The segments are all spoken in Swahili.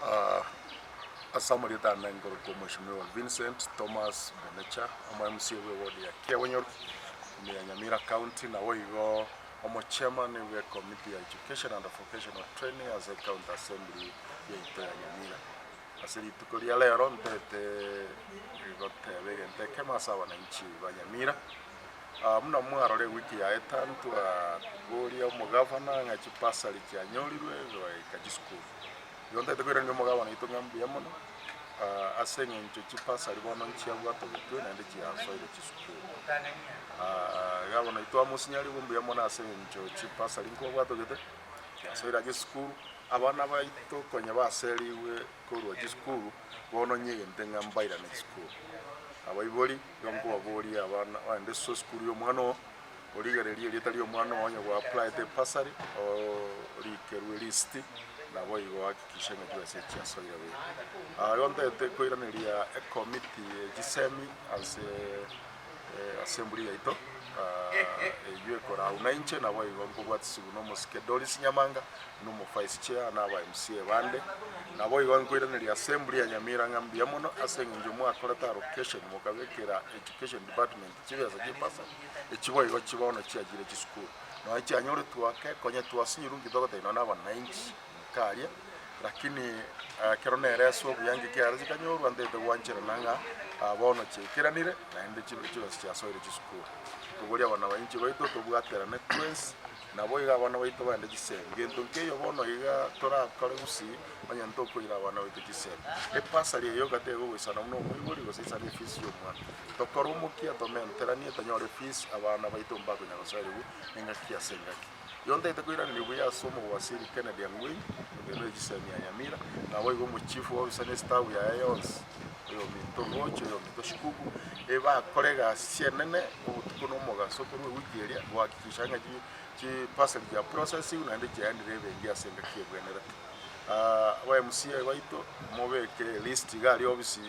Uh, Assembled and then go to Mheshimiwa Vincent Thomas Bonecha, MMC ward ya Kiawenyor, Nyamira County, na waigo omo chairman wa committee ya education and vocational training as a county assembly ya ito ya Nyamira. Asili tukolia leo ntete igote begente kema sawa na nchi wa Nyamira. Muna mwarore wiki ya etantu goria omo governor ngachi pasali kya nyorirwe wa ikajisku. Yonda tekwira ngo mugabana itongambia mono asenye ncho chipasa libono nchi yabu atobetwe na ndiki aso ile chisuku gabona itwa musinyali bumbuya mona asenye ncho chipasa linko bwatogete aso ira gisukuru abana baito konya baseliwe korwa gisukuru bono nyege ntenga mbaira na gisukuru abayiboli yonko baboli abana ande so skuru yo mwana oligareli litali yo mwana wanya wa apply the pasari o likerwe list na boigo hakikisha ngajua secha soya we yonda tekoiraniria a committee gisemi as assembly ya ito yue kora unainche na boigo nkubwatsi no moskedolis nyamanga no mo vice chair na ba MCA bande na boigo nkoiraniria assembly ya Nyamira ngambia muno asengenje mu akoleta allocation mukabekera education department chibaza gipasa echiboigo chibono chiagire chisukuru no achi anyore tuake konye tuasinyirungi dogote no na 90 karia lakini keronere so byangi kyarazi kanyoru ande de wanchira nanga bono chekiranire na ende chiro kya soire chisukuru kugoria bana bayinchi baito tobwatera networks na boiga bana baito bande gisenge ntonkeyo bono iga tora kale gusi banya ntoko ira bana baito gisenge e pasali yo gatego wisana muno mwigori go sisa ni fees yo mwana tokoro mukia to menterani tanyore fees abana baito mbako nyago soire gu ninga kia sengaki yonda itakwira ni buya somo wasiri Kennedy angui ngelo gisemi ya Nyamira na boigo mu chief wa usane staff ya Ayons yo mitogocho yo mitoshikuku eba kolega sienene utukuno moga sokoro wigeria wakikisha ngaji chi parcel ya processing na ndije andire ngia senga kiebwenera wa MCA waito mobeke list gali obisi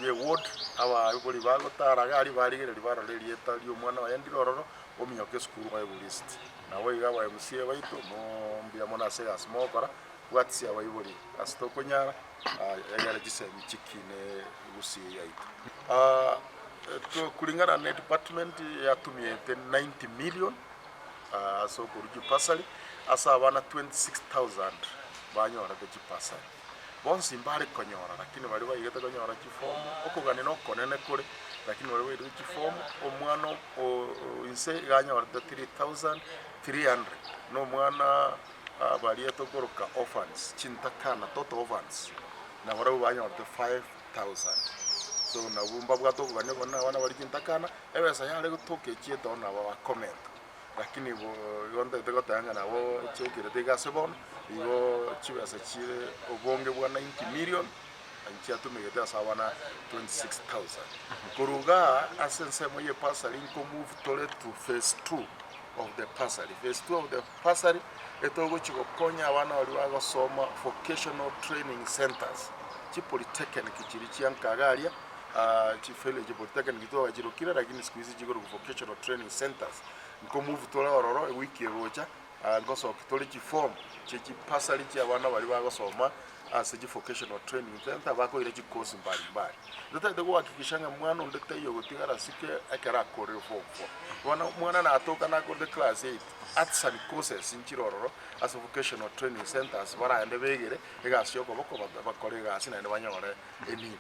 ye ward aba boli bagotara gali baligere libara lelieta lyo mwana wa yandirororo ominyoke skuru wa list na weiga wa MCA waito mo mbia mona sega smokora watsi aba iboli astokonyara yagara gisemi chikine gusi yaito to kulingana na department yatumie 90 million so kuruji pasali asa bana 26000 banyora ke pasali bonsi mbali konyora lakini bali bayigeta konyora chifomu okugane no konene kule lakini bali bayigeta chifomu omwana inse ganyora 3300 no mwana bali etokoroka orphans chintakana total orphans na bali banyora 5000 so na bumba bwato kugane kona bana bali chintakana ebesa yale gutoke chieto na ba comment lakini yonda tegotanga nabo chekire tegasebon igo chibasa chire obonge bwa 90 million anchi atumegete asabana 26000 kuruga asense moye pasali ko move tole to phase 2 of the pasali phase 2 of the pasali etogo chiko konya abana bali bagosoma vocational training centers chi polytechnic chiri chiankagaria chifele chi polytechnic kitoga chirokira lakini siku hizi chiko vocational training centers nko move tole ororo wiki egocha ngoso kitole chi form chi pasali chi abana bali bagosoma as a vocational training center bako ile chi course mbali mbali ndata de kuhakikishanga mwana ndete yo gutigara sike akara kore form mwana na atoka na ko de class 8 arts and courses inchirororo as a vocational training centers bara ende begere egasyo ko bako bakore gasi na banyore eni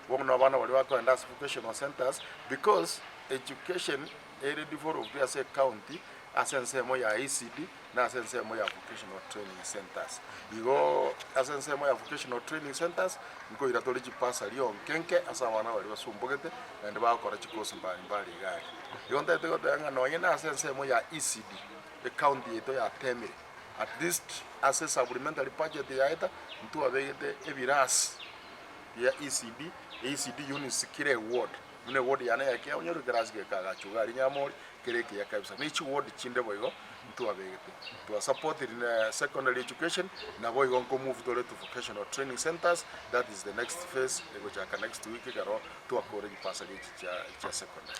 wono bana bali bakwenda as vocational centers because education ere develop as a county asensemo ya ECD na asensemo ya vocational training centers igo asensemo ya vocational training centers nko iratole chipasa lyo kenke asabana bali basumbogete ende bakora chikosi mbali mbali gari yonda tego tanga no yena asensemo ya ECD the county ito ya Temire at least as a supplementary budget ya eta mtu abegete ebiras ya ECD units kire ward mune ward yana yake onyoru grasge kaga chugari nyamori kereke ya kabisa nichi ward chinde boigo mtu abegete to support in secondary education na boigo nko move to vocational training centers. That is the next phase ego chaka next week karo to akore pasali cha secondary.